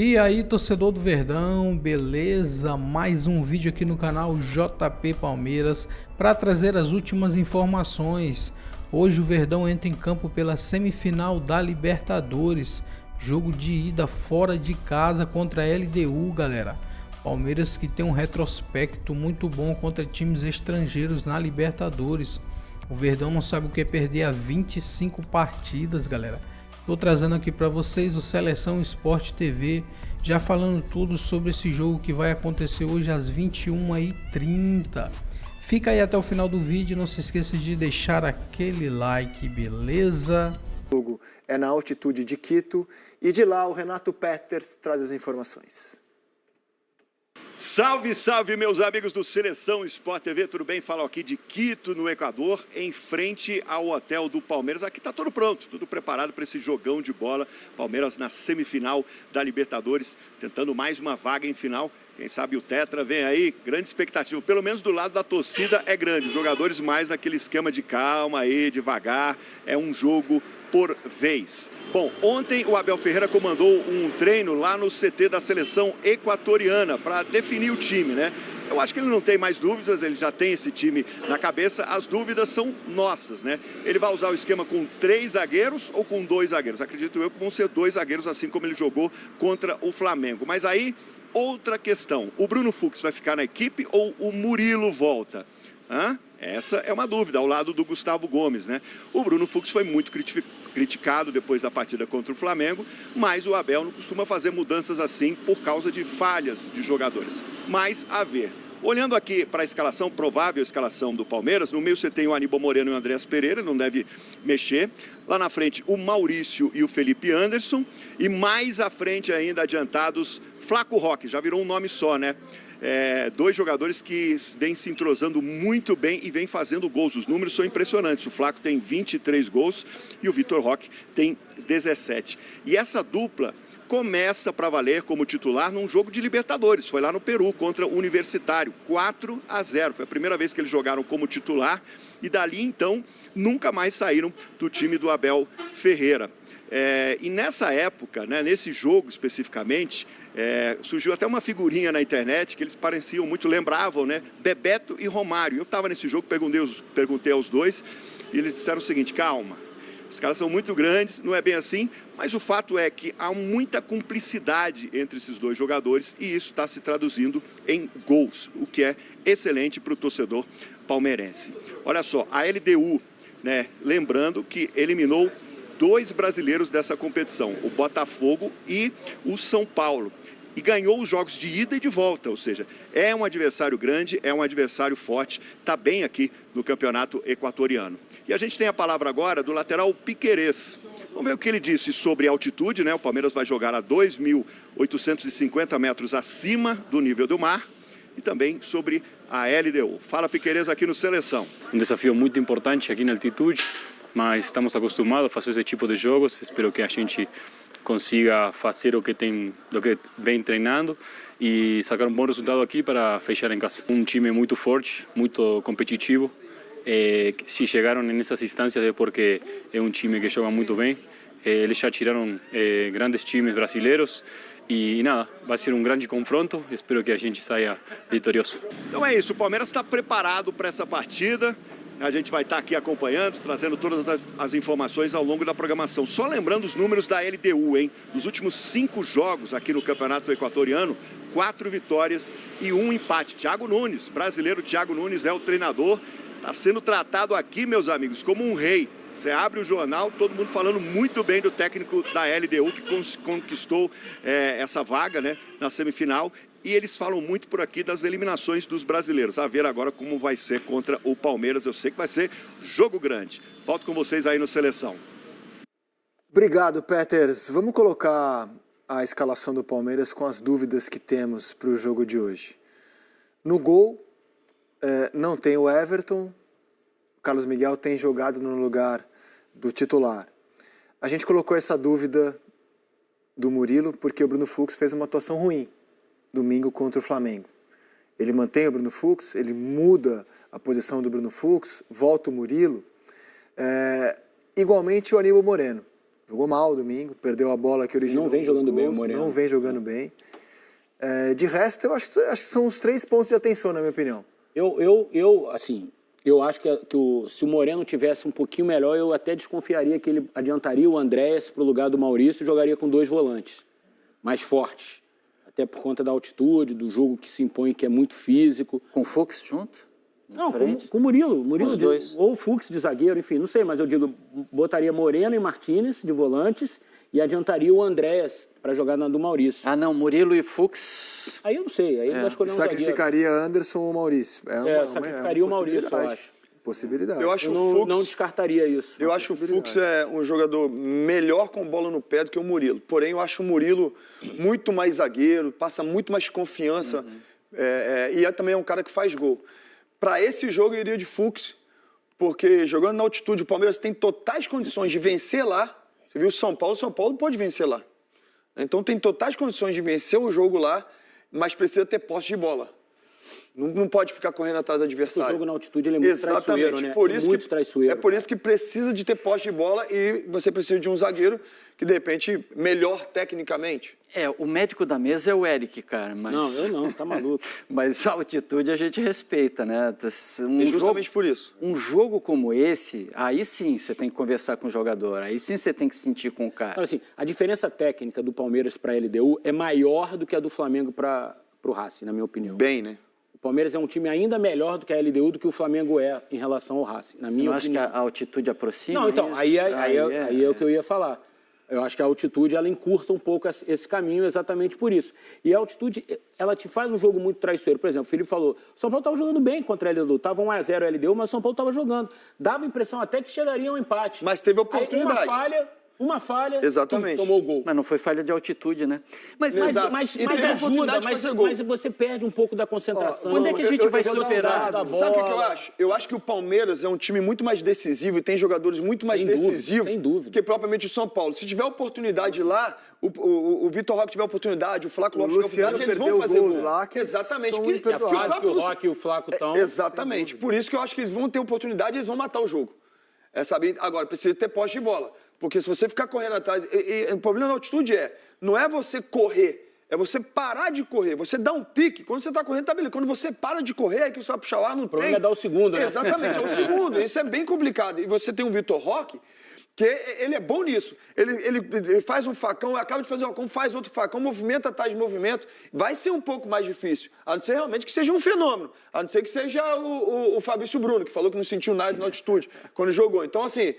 E aí, torcedor do Verdão, beleza? Mais um vídeo aqui no canal JP Palmeiras para trazer as últimas informações. Hoje o Verdão entra em campo pela semifinal da Libertadores, jogo de ida fora de casa contra a LDU, galera. Palmeiras que tem um retrospecto muito bom contra times estrangeiros na Libertadores. O Verdão não sabe o que é perder a 25 partidas, galera. Estou trazendo aqui para vocês o Seleção Sport TV, já falando tudo sobre esse jogo que vai acontecer hoje às 21h30. Fica aí até o final do vídeo, não se esqueça de deixar aquele like, beleza? O jogo é na altitude de Quito e de lá o Renato Peters traz as informações. Salve, salve, meus amigos do Seleção Sport TV, tudo bem? Falo aqui de Quito, no Equador, em frente ao hotel do Palmeiras. Aqui tá tudo pronto, tudo preparado para esse jogão de bola. Palmeiras na semifinal da Libertadores, tentando mais uma vaga em final. Quem sabe o Tetra vem aí, grande expectativa. Pelo menos do lado da torcida é grande. Os jogadores mais naquele esquema de calma aí, devagar. É um jogo por vez. Bom, ontem o Abel Ferreira comandou um treino lá no CT da seleção equatoriana para definir o time, né? Eu acho que ele não tem mais dúvidas, ele já tem esse time na cabeça. As dúvidas são nossas, né? Ele vai usar o esquema com 3 zagueiros ou com 2 zagueiros? Acredito eu que vão ser 2 zagueiros, assim como ele jogou contra o Flamengo. Mas aí, outra questão. O Bruno Fux vai ficar na equipe ou o Murilo volta? Essa é uma dúvida, ao lado do Gustavo Gomes, né? O Bruno Fux foi muito criticado depois da partida contra o Flamengo, mas o Abel não costuma fazer mudanças assim por causa de falhas de jogadores. Mas a ver. Olhando aqui para a escalação, provável escalação do Palmeiras, no meio você tem o Aníbal Moreno e o Andreas Pereira, não deve mexer. Lá na frente, o Maurício e o Felipe Anderson. E mais à frente ainda, adiantados, Flaco Roque, já virou um nome só, né? 2 jogadores que vêm se entrosando muito bem e vêm fazendo gols. Os números são impressionantes. O Flaco tem 23 gols e o Vitor Roque tem 17. E essa dupla começa para valer como titular num jogo de Libertadores. Foi lá no Peru contra o Universitário, 4-0. Foi a primeira vez que eles jogaram como titular e dali então nunca mais saíram do time do Abel Ferreira. E nessa época, né, nesse jogo especificamente, surgiu até uma figurinha na internet que eles pareciam muito, lembravam, né, Bebeto e Romário. Eu estava nesse jogo, perguntei aos dois e eles disseram o seguinte: calma, os caras são muito grandes, não é bem assim, mas o fato é que há muita cumplicidade entre esses 2 jogadores e isso está se traduzindo em gols, o que é excelente para o torcedor palmeirense. Olha só, a LDU, né, lembrando que eliminou 2 brasileiros dessa competição, o Botafogo e o São Paulo. E ganhou os jogos de ida e de volta, ou seja, é um adversário grande, é um adversário forte, está bem aqui no campeonato equatoriano. E a gente tem a palavra agora do lateral Piquerez. Vamos ver o que ele disse sobre a altitude, né? O Palmeiras vai jogar a 2.850 metros acima do nível do mar e também sobre a LDU. Fala, Piquerez, aqui no Seleção. Um desafio muito importante aqui na altitude, mas estamos acostumados a fazer esse tipo de jogos. Espero que a gente consiga fazer o que vem treinando e sacar um bom resultado aqui para fechar em casa. Um time muito forte, muito competitivo. Se chegaram nessas instâncias é porque é um time que joga muito bem. Eles já tiraram grandes times brasileiros e nada, vai ser um grande confronto. Espero que a gente saia vitorioso. Então é isso, o Palmeiras está preparado para essa partida. A gente vai estar aqui acompanhando, trazendo todas as informações ao longo da programação. Só lembrando os números da LDU, hein? Nos últimos 5 jogos aqui no Campeonato Equatoriano, 4 vitórias e 1 empate. Thiago Nunes, brasileiro Thiago Nunes é o treinador. Está sendo tratado aqui, meus amigos, como um rei. Você abre o jornal, todo mundo falando muito bem do técnico da LDU que conquistou essa vaga, né, na semifinal. E eles falam muito por aqui das eliminações dos brasileiros. A ver agora como vai ser contra o Palmeiras. Eu sei que vai ser jogo grande. Volto com vocês aí no Seleção. Obrigado, Peters. Vamos colocar a escalação do Palmeiras com as dúvidas que temos para o jogo de hoje. No gol, não tem o Everton. O Carlos Miguel tem jogado no lugar do titular. A gente colocou essa dúvida do Murilo porque o Bruno Fux fez uma atuação ruim domingo contra o Flamengo. Ele mantém o Bruno Fux, ele muda a posição do Bruno Fux, volta o Murilo. Igualmente o Aníbal Moreno. Jogou mal domingo, perdeu a bola que originou. Não vem jogando bem o Moreno. Não vem jogando bem. De resto, eu acho que são os 3 pontos de atenção, na minha opinião. Eu acho que se o Moreno tivesse um pouquinho melhor, eu até desconfiaria que ele adiantaria o Andréas para o lugar do Maurício e jogaria com 2 volantes mais fortes. Até por conta da altitude, do jogo que se impõe, que é muito físico. Com o Fux junto? Não, com o Murilo. Os dois. Ou o Fux de zagueiro, enfim, não sei, mas eu digo, botaria Moreno e Martínez de volantes e adiantaria o Andréas para jogar na do Maurício. Ah, não, Murilo e Fux. Aí eu não sei, aí ele vai escolher um zagueiro. Sacrificaria Anderson ou Maurício. Sacrificaria o Maurício, eu acho. Possibilidade. Eu acho não descartaria isso. Eu acho o Fux um jogador melhor com bola no pé do que o Murilo. Porém, eu acho o Murilo muito mais zagueiro, passa muito mais confiança. E também é um cara que faz gol. Para esse jogo, eu iria de Fux, porque jogando na altitude, o Palmeiras tem totais condições de vencer lá. Você viu o São Paulo pode vencer lá. Então tem totais condições de vencer o jogo lá, mas precisa ter posse de bola. Não pode ficar correndo atrás do adversário. O jogo na altitude ele é muito traiçoeiro, né? Muito traiçoeiro. É por isso que precisa de ter posse de bola e você precisa de um zagueiro que, de repente, melhor tecnicamente. O médico da mesa é o Eric, cara. Mas... Não, eu não, tá maluco. Mas a altitude a gente respeita, né? Justamente por isso. Um jogo como esse, aí sim você tem que conversar com o jogador, aí sim você tem que sentir com o cara. Então, assim, a diferença técnica do Palmeiras para a LDU é maior do que a do Flamengo para o Racing, na minha opinião. Bem, né? O Palmeiras é um time ainda melhor do que a LDU, do que o Flamengo é em relação ao Racing, na minha opinião. Você não acha que a altitude aproxima? Não, então, aí é o que eu ia falar. Eu acho que a altitude, ela encurta um pouco esse caminho exatamente por isso. E a altitude, ela te faz um jogo muito traiçoeiro. Por exemplo, o Felipe falou, o São Paulo estava jogando bem contra a LDU, estava 1-0 a LDU, mas o São Paulo estava jogando. Dava a impressão até que chegaria um empate. Mas teve oportunidade. Aí, uma falha, exatamente. Tomou o gol. Mas não foi falha de altitude, né? Mas ajuda, mas você perde um pouco da concentração. Quando é que a gente vai superar? Sabe o que eu acho? Eu acho que o Palmeiras é um time muito mais decisivo e tem jogadores muito mais decisivos que propriamente o São Paulo. Se tiver oportunidade lá, o Vitor Roque tiver oportunidade, o Flaco Lopes tiver oportunidade, eles vão fazer gols lá. Exatamente. A fase que o Roque e o Flaco estão... Exatamente. Por isso que eu acho que eles vão ter oportunidade e eles vão matar o jogo. Agora, precisa ter posse de bola. Porque se você ficar correndo atrás... o problema na altitude não é você correr, é você parar de correr. Você dá um pique, quando você está correndo, tá beleza. Quando você para de correr, é que você vai puxar o ar, não tem. O problema é dar o segundo, né? Exatamente, é o segundo. Isso é bem complicado. E você tem um Vitor Roque, que ele é bom nisso. Ele faz um facão, acaba de fazer um facão, faz outro facão, movimenta atrás de movimento. Vai ser um pouco mais difícil, a não ser realmente que seja um fenômeno. A não ser que seja o Fabrício Bruno, que falou que não sentiu nada na altitude quando jogou. Então, assim,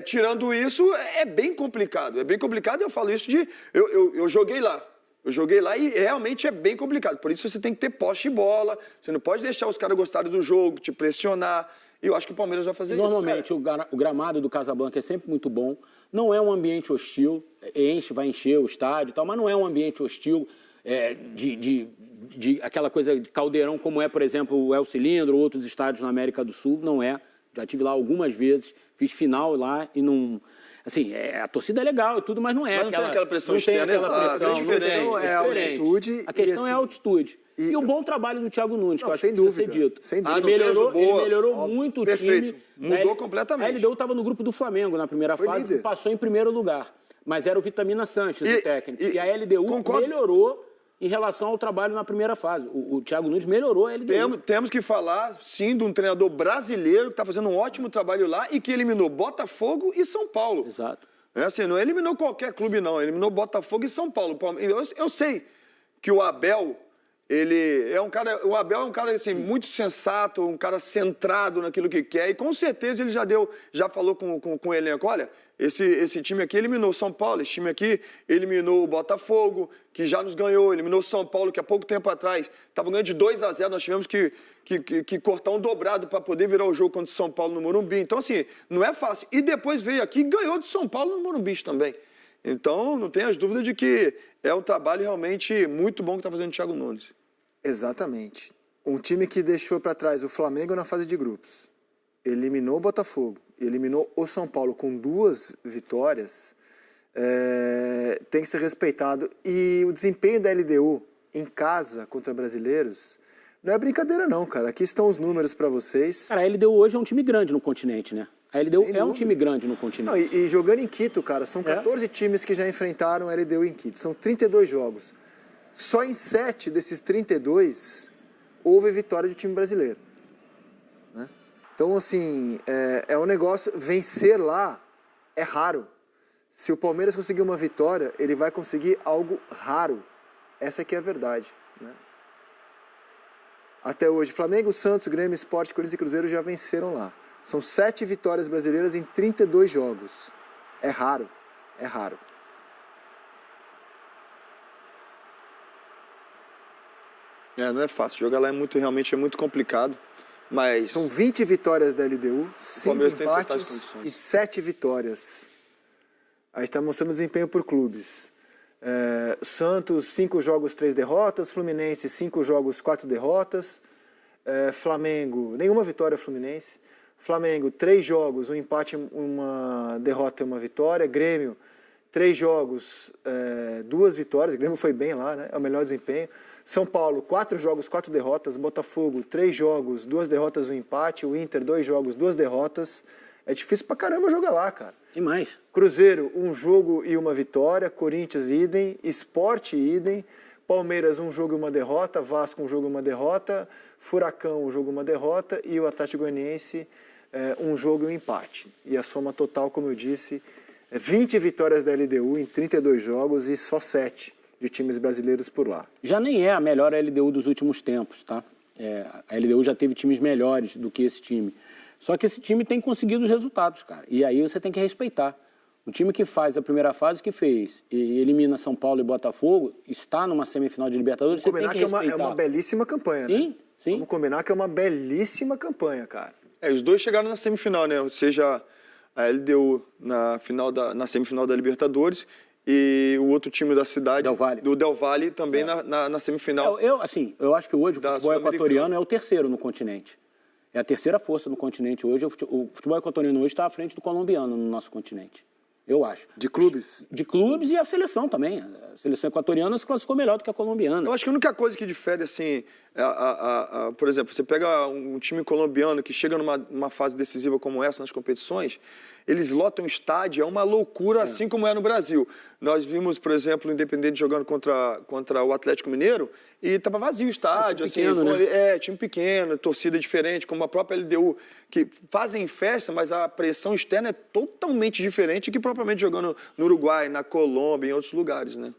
tirando isso, é bem complicado. É bem complicado e eu falo isso eu joguei lá. Eu joguei lá e realmente é bem complicado. Por isso você tem que ter posse de bola, você não pode deixar os caras gostarem do jogo, te pressionar. E eu acho que o Palmeiras vai fazer Normalmente, isso. o gramado do Casablanca é sempre muito bom. Não é um ambiente hostil. Vai encher o estádio e tal, mas não é um ambiente hostil de aquela coisa de caldeirão, como é, por exemplo, o El Cilindro ou outros estádios na América do Sul. Não é. Já estive lá algumas vezes, fiz final lá e não... Assim, a torcida é legal e tudo, mas não é mas não tem aquela pressão externa, é a altitude. A questão é a altitude. E o bom trabalho do Thiago Nunes, que eu acho que precisa ser dito. Sem dúvida. Ele melhorou muito o perfeito. time. Mudou completamente. A LDU estava no grupo do Flamengo na primeira fase e passou em primeiro lugar. Mas era o Vitamina Sanches, o técnico. E a LDU melhorou em relação ao trabalho na primeira fase. O Thiago Nunes melhorou a LDU. Temos que falar, sim, de um treinador brasileiro que está fazendo um ótimo trabalho lá e que eliminou Botafogo e São Paulo. Exato. Assim, não eliminou qualquer clube, não. Eliminou Botafogo e São Paulo. Eu sei que o Abel... O Abel é um cara assim, muito sensato, um cara centrado naquilo que quer, e com certeza ele já falou com o elenco, olha, esse time aqui eliminou o São Paulo, esse time aqui eliminou o Botafogo, que já nos ganhou, eliminou o São Paulo, que há pouco tempo atrás estava ganhando de 2-0, nós tivemos que cortar um dobrado para poder virar o jogo contra o São Paulo no Morumbi. Então, assim, não é fácil. E depois veio aqui e ganhou do São Paulo no Morumbi também. Então, não tenha as dúvidas de que é um trabalho realmente muito bom que está fazendo o Thiago Nunes. Exatamente. Um time que deixou para trás o Flamengo na fase de grupos, eliminou o Botafogo, eliminou o São Paulo com 2 vitórias, tem que ser respeitado. E o desempenho da LDU em casa contra brasileiros não é brincadeira não, cara. Aqui estão os números para vocês. Cara, a LDU hoje é um time grande no continente, né? A LDU é um time grande no continente. Não, e jogando em Quito, cara, são 14 times que já enfrentaram a LDU em Quito. São 32 jogos. Só em 7 desses 32 houve vitória de time brasileiro. Né? Então, assim, é um negócio... Vencer lá é raro. Se o Palmeiras conseguir uma vitória, ele vai conseguir algo raro. Essa aqui é a verdade. Né? Até hoje, Flamengo, Santos, Grêmio, Sport, Corinthians e Cruzeiro já venceram lá. São 7 vitórias brasileiras em 32 jogos. É raro, é raro. Não é fácil. Jogar lá realmente é muito complicado. Mas são 20 vitórias da LDU, 5 empates e 7 vitórias. Aí está mostrando o desempenho por clubes. Santos, 5 jogos, 3 derrotas. Fluminense, 5 jogos, 4 derrotas. Flamengo, nenhuma vitória Fluminense. Flamengo, 3 jogos, 1 empate, 1 derrota e 1 vitória. Grêmio, 3 jogos, 2 vitórias. O Grêmio foi bem lá, né? É o melhor desempenho. São Paulo, 4 jogos, 4 derrotas. Botafogo, 3 jogos, 2 derrotas, 1 empate. O Inter, 2 jogos, 2 derrotas. É difícil pra caramba jogar lá, cara. E mais. Cruzeiro, 1 jogo e 1 vitória. Corinthians, idem. Sport, idem. Palmeiras, 1 jogo e 1 derrota. Vasco, 1 jogo e 1 derrota. Furacão, 1 jogo e 1 derrota. E o Atlético Goianiense, 1 jogo e 1 empate. E a soma total, como eu disse, 20 vitórias da LDU em 32 jogos e só 7 de times brasileiros por lá. Já nem é a melhor LDU dos últimos tempos, tá? A LDU já teve times melhores do que esse time. Só que esse time tem conseguido os resultados, cara. E aí você tem que respeitar. O time que faz a primeira fase que fez e elimina São Paulo e Botafogo, está numa semifinal de Libertadores, você tem que respeitar. É uma belíssima campanha, sim, né? Sim. Vamos combinar que é uma belíssima campanha, cara. Os dois chegaram na semifinal, né? Ou seja, a LDU na semifinal da Libertadores e o outro time da cidade, do Del Valle, também na semifinal. Eu acho que hoje o futebol equatoriano é o terceiro no continente. É a terceira força no continente hoje. O futebol equatoriano hoje está à frente do colombiano no nosso continente. Eu acho. De clubes? De clubes e a seleção também. A seleção equatoriana se classificou melhor do que a colombiana. Eu acho que a única coisa que difere, assim, por exemplo, você pega um time colombiano que chega numa fase decisiva como essa nas competições, eles lotam o estádio, é uma loucura, assim como é no Brasil. Nós vimos, por exemplo, o Independente jogando contra o Atlético Mineiro e estava vazio o estádio. Time pequeno, né? Time pequeno, torcida diferente, como a própria LDU, que fazem festa, mas a pressão externa é totalmente diferente que propriamente jogando no Uruguai, na Colômbia, em outros lugares, né?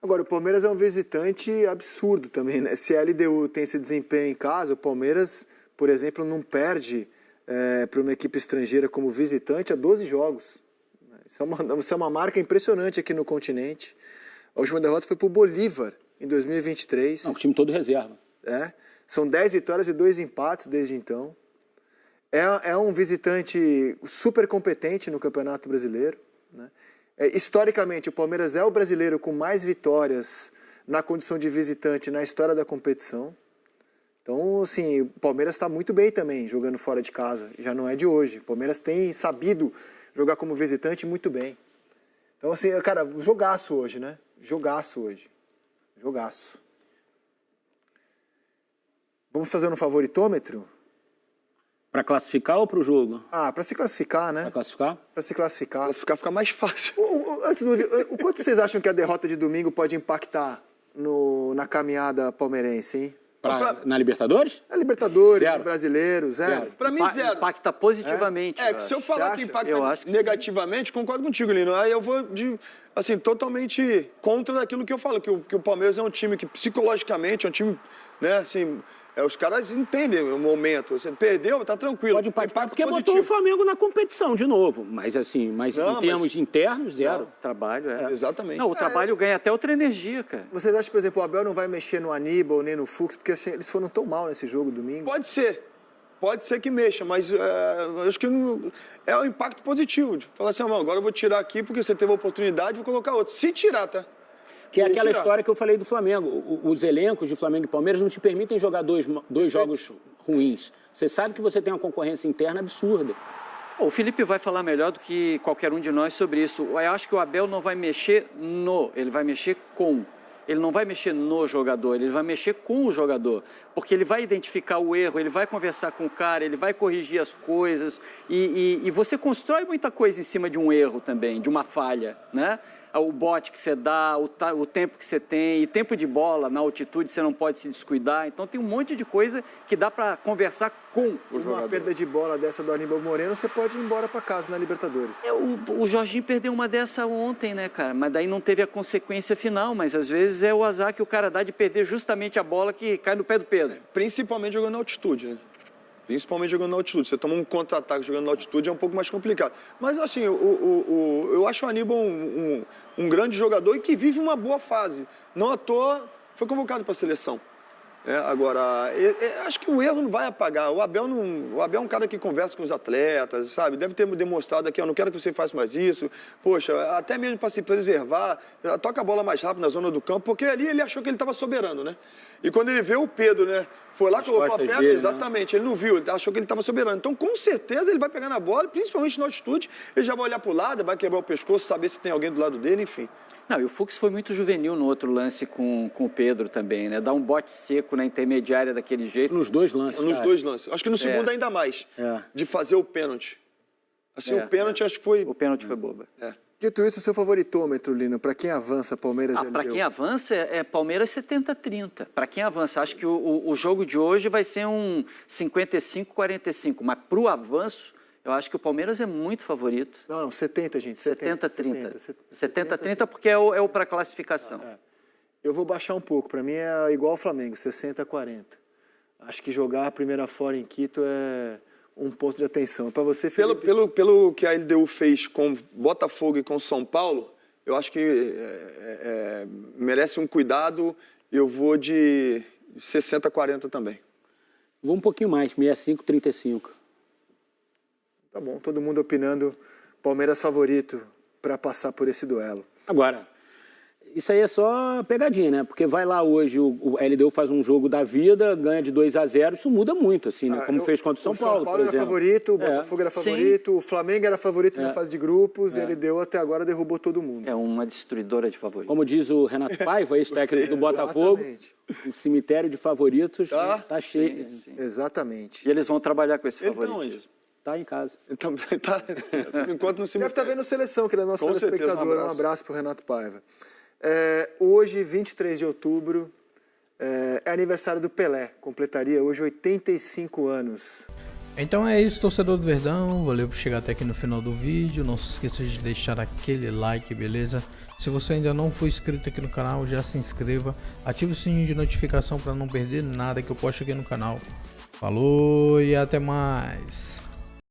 Agora, o Palmeiras é um visitante absurdo também, né? Se a LDU tem esse desempenho em casa, o Palmeiras, por exemplo, não perde para uma equipe estrangeira como visitante há 12 jogos. Isso é uma marca impressionante aqui no continente. A última derrota foi para o Bolívar, em 2023. O time todo reserva. São 10 vitórias e 2 empates desde então. É um visitante super competente no Campeonato Brasileiro, né? Historicamente, o Palmeiras é o brasileiro com mais vitórias na condição de visitante na história da competição. Então, assim, o Palmeiras está muito bem também, jogando fora de casa. Já não é de hoje. O Palmeiras tem sabido jogar como visitante muito bem. Então, assim, cara, jogaço hoje, né? Jogaço hoje. Jogaço. Vamos fazer um favoritômetro? Para classificar ou para o jogo? Para se classificar, né? Para classificar? Para se classificar. Classificar fica mais fácil. O quanto vocês acham que a derrota de domingo pode impactar na caminhada palmeirense, hein? Na Libertadores? Na Libertadores, Zero. no Brasileiro, zero. Para mim, zero. Impacta positivamente. Se eu falar que impacta negativamente, concordo contigo, Lino. Aí eu vou, totalmente contra daquilo que eu falo, que o Palmeiras é um time que, psicologicamente, é um time, né, assim... os caras entendem o momento. Você perdeu, tá tranquilo. Pode impactar porque botou o Flamengo na competição de novo. Mas em termos internos, zero. Trabalho, Exatamente. Não, o trabalho ganha até outra energia, cara. Vocês acham, por exemplo, o Abel não vai mexer no Aníbal nem no Fux, porque assim, eles foram tão mal nesse jogo domingo? Pode ser. Pode ser que mexa, mas acho que não, é um impacto positivo. De falar assim, agora eu vou tirar aqui porque você teve a oportunidade, vou colocar outro. Se tirar, tá? Que é aquela história que eu falei do Flamengo. Os elencos de Flamengo e Palmeiras não te permitem jogar dois jogos ruins. Você sabe que você tem uma concorrência interna absurda. O Felipe vai falar melhor do que qualquer um de nós sobre isso. Eu acho que o Abel não vai mexer ele vai mexer com. Ele não vai mexer no jogador, ele vai mexer com o jogador. Porque ele vai identificar o erro, ele vai conversar com o cara, ele vai corrigir as coisas. E você constrói muita coisa em cima de um erro também, de uma falha, né? O bote que você dá, o tempo que você tem, e tempo de bola na altitude você não pode se descuidar. Então tem um monte de coisa que dá para conversar com o jogador. Uma perda de bola dessa do Aníbal Moreno, você pode ir embora para casa na Libertadores. O Jorginho perdeu uma dessa ontem, né, cara? Mas daí não teve a consequência final, mas às vezes é o azar que o cara dá de perder justamente a bola que cai no pé do Pedro. Principalmente jogando na altitude, né? Principalmente jogando na altitude. Você toma um contra-ataque jogando na altitude, é um pouco mais complicado. Mas, assim, eu acho o Aníbal um grande jogador e que vive uma boa fase. Não à toa, foi convocado para a seleção. Agora, acho que o erro não vai apagar. O Abel é um cara que conversa com os atletas, sabe? Deve ter demonstrado aqui, eu não quero que você faça mais isso. Poxa, até mesmo para se preservar, toca a bola mais rápido na zona do campo, porque ali ele achou que ele estava soberano, né? E quando ele vê o Pedro, né? Foi lá, colocou a perna, exatamente, né? Ele não viu, ele achou que ele estava soberano. Então, com certeza, ele vai pegar na bola, principalmente na altitude, ele já vai olhar para o lado, vai quebrar o pescoço, saber se tem alguém do lado dele, enfim. Não, e o Fux foi muito juvenil no outro lance com o Pedro também, né? Dar um bote seco na intermediária daquele jeito. Nos dois lances. Nos dois lances. Acho que no segundo ainda mais, de fazer o pênalti. Assim, o pênalti acho que foi... O pênalti foi boba. Dito isso, o seu favoritômetro, Lino, para quem avança, Palmeiras e LDU? Para quem avança, é Palmeiras 70-30. Para quem avança, acho que o jogo de hoje vai ser um 55-45. Mas para o avanço, eu acho que o Palmeiras é muito favorito. Não, 70, gente. 70-30. 70-30 porque é o para classificação. Eu vou baixar um pouco. Para mim é igual ao Flamengo, 60-40. Acho que jogar a primeira fora em Quito é um ponto de atenção. Para você, Felipe... Pelo que a LDU fez com Botafogo e com São Paulo, eu acho que merece um cuidado. Eu vou de 60-40 também. Vou um pouquinho mais, 65-35. Tá bom, todo mundo opinando Palmeiras favorito para passar por esse duelo. Agora, isso aí é só pegadinha, né? Porque vai lá hoje, o LDU faz um jogo da vida, ganha de 2-0, isso muda muito, assim, né? Como fez contra o São Paulo, por exemplo. Era favorito, o Botafogo era favorito, o Flamengo era favorito na fase de grupos, e a LDU até agora derrubou todo mundo. É uma destruidora de favoritos. Como diz o Renato Paiva, ex-técnico do Botafogo, o cemitério de favoritos tá cheio. Sim. Exatamente. E eles vão trabalhar com esse favoritismo. Tá em casa. Então, enquanto no cemitério. Deve estar vendo Seleção, que é nosso telespectador. Um abraço para o Renato Paiva. Hoje, 23 de outubro, é aniversário do Pelé. Completaria hoje 85 anos. Então é isso, torcedor do Verdão. Valeu por chegar até aqui no final do vídeo. Não se esqueça de deixar aquele like, beleza? Se você ainda não for inscrito aqui no canal, já se inscreva. Ative o sininho de notificação para não perder nada que eu posto aqui no canal. Falou e até mais!